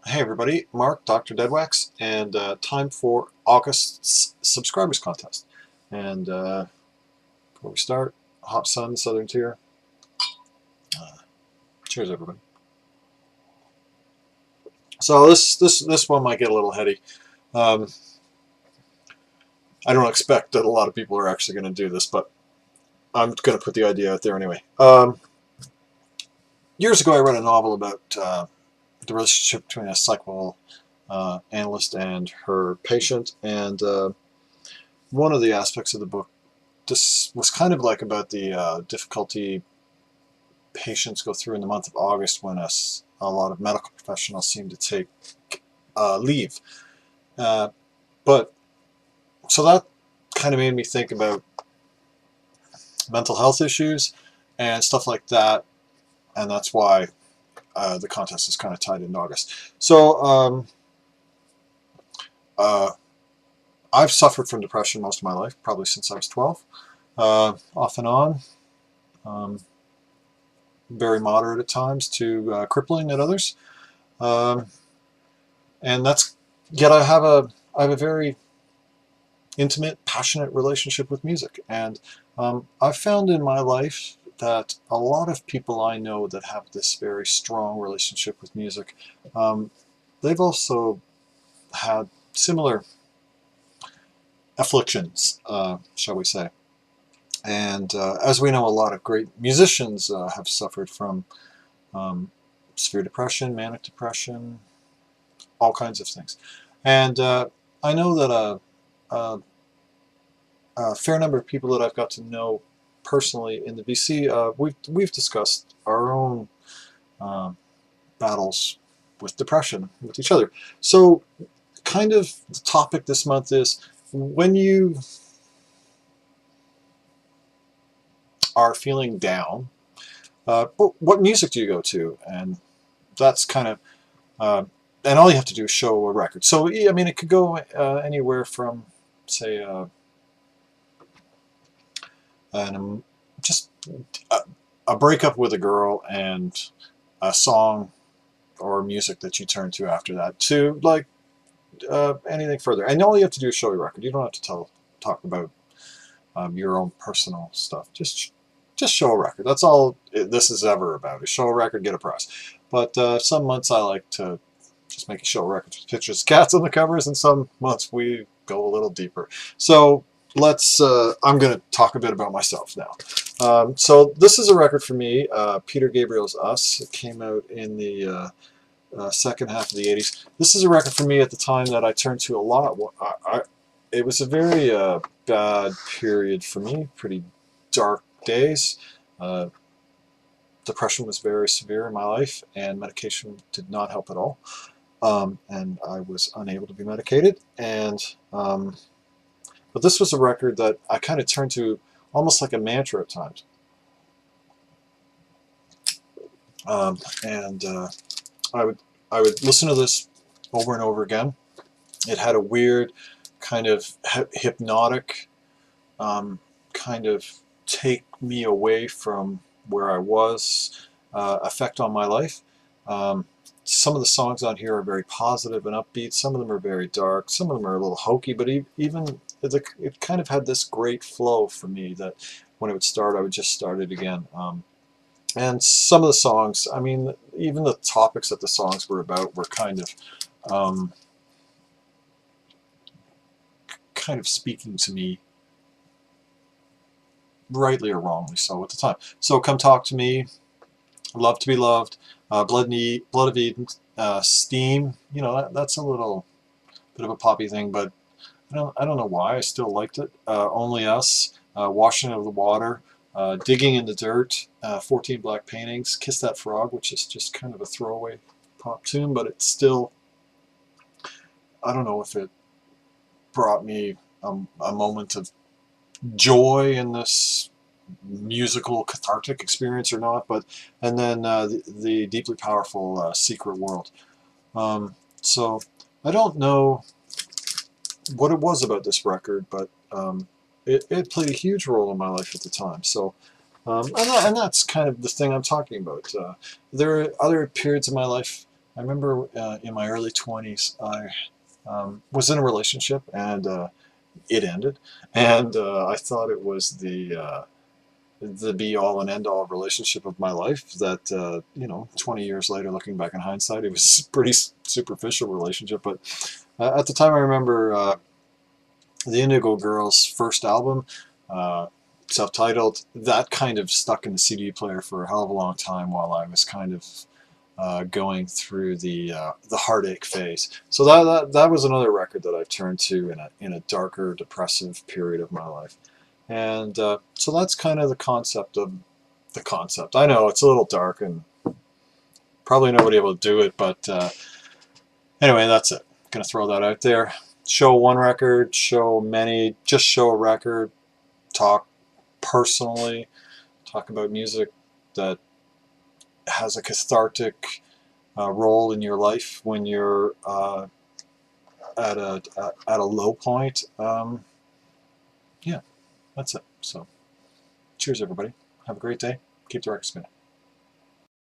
Hey everybody, Mark, DoctorDeadwax, and time for August's subscribers contest. And before we start, hot sun, southern tier. Uh, Cheers, everybody. So this one might get a little heady. Um, I don't expect that a lot of people are actually going to do this, but I'm going to put the idea out there anyway. Years ago, I read a novel about the relationship between a psychoanalyst and her patient, and one of the aspects of the book this was kind of like about the difficulty patients go through in the month of August when a lot of medical professionals seem to take leave. Uh, but so that kind of made me think about mental health issues and stuff like that, and that's why the contest is kind of tied in August. So uh, I've suffered from depression most of my life, probably since I was 12, off and on. Um, very moderate at times to crippling at others. Um, and that's yet I have a very intimate, passionate relationship with music, and I've found in my life that a lot of people I know that have this very strong relationship with music, um, they've also had similar afflictions, shall we say. And as we know, a lot of great musicians have suffered from um, severe depression, manic depression, all kinds of things. And I know that a, a fair number of people that I've got to know personally in the BC, we've discussed our own um, battles with depression with each other. So, kind of the topic this month is when you are feeling down, what music do you go to? And that's kind of and all you have to do is show a record. So, I mean, it could go anywhere from, say, and just a, a breakup with a girl and a song or music that you turn to after that, to like anything further. And all you have to do is show your record. You don't have to talk about your own personal stuff. Just show a record. That's all this is ever about. Is show a record, get a prize. But some months I like to just make a show record with pictures of cats on the covers, and some months we go a little deeper. So let's. I'm going to talk a bit about myself now. So this is a record for me, Peter Gabriel's "Us." It came out in the second half of the '80s. This is a record for me at the time that I turned to a lot. It was a very bad period for me, pretty dark days. Uh, Depression was very severe in my life, and medication did not help at all. And I was unable to be medicated. But this was a record that I kind of turned to almost like a mantra at times. And I would listen to this over and over again. It had a weird kind of hypnotic kind of take me away from where I was effect on my life. Some of the songs on here are very positive and upbeat. Some of them are very dark. Some of them are a little hokey, but even it kind of had this great flow for me that when it would start, I would just start it again. And some of the songs, I mean, even the topics that the songs were about were kind of speaking to me, rightly or wrongly so at the time. So Come Talk to Me, Love to Be Loved, Blood of Eden, Steam. You know, that's a little bit of a poppy thing, but I don't know why I still liked it. Only Us, Washing of the Water, Digging in the Dirt, 14 Black Paintings, Kiss That Frog, which is just kind of a throwaway pop tune, but it's still, I don't know if it brought me a moment of joy in this musical cathartic experience or not, but and then the deeply powerful Secret World. So I don't know what it was about this record, but it played a huge role in my life at the time. So and that's kind of the thing I'm talking about. There are other periods of my life I remember in my early 20s, I was in a relationship, and it ended, and I thought it was the be-all and end-all relationship of my life. That 20 years later, looking back in hindsight, it was a pretty superficial relationship. But at the time, I remember the Indigo Girls' first album, uh, self-titled, that kind of stuck in the CD player for a hell of a long time while I was kind of going through the heartache phase. So that was another record that I turned to in a darker, depressive period of my life. And so that's kind of the concept of the concept. I know it's a little dark and probably nobody will do it, but anyway, that's it. Gonna throw that out there. Show one record, show many, just show a record, talk personally, talk about music that has a cathartic role in your life when you're at a low point. Yeah, that's it. So, cheers, everybody. Have a great day. Keep the record spinning.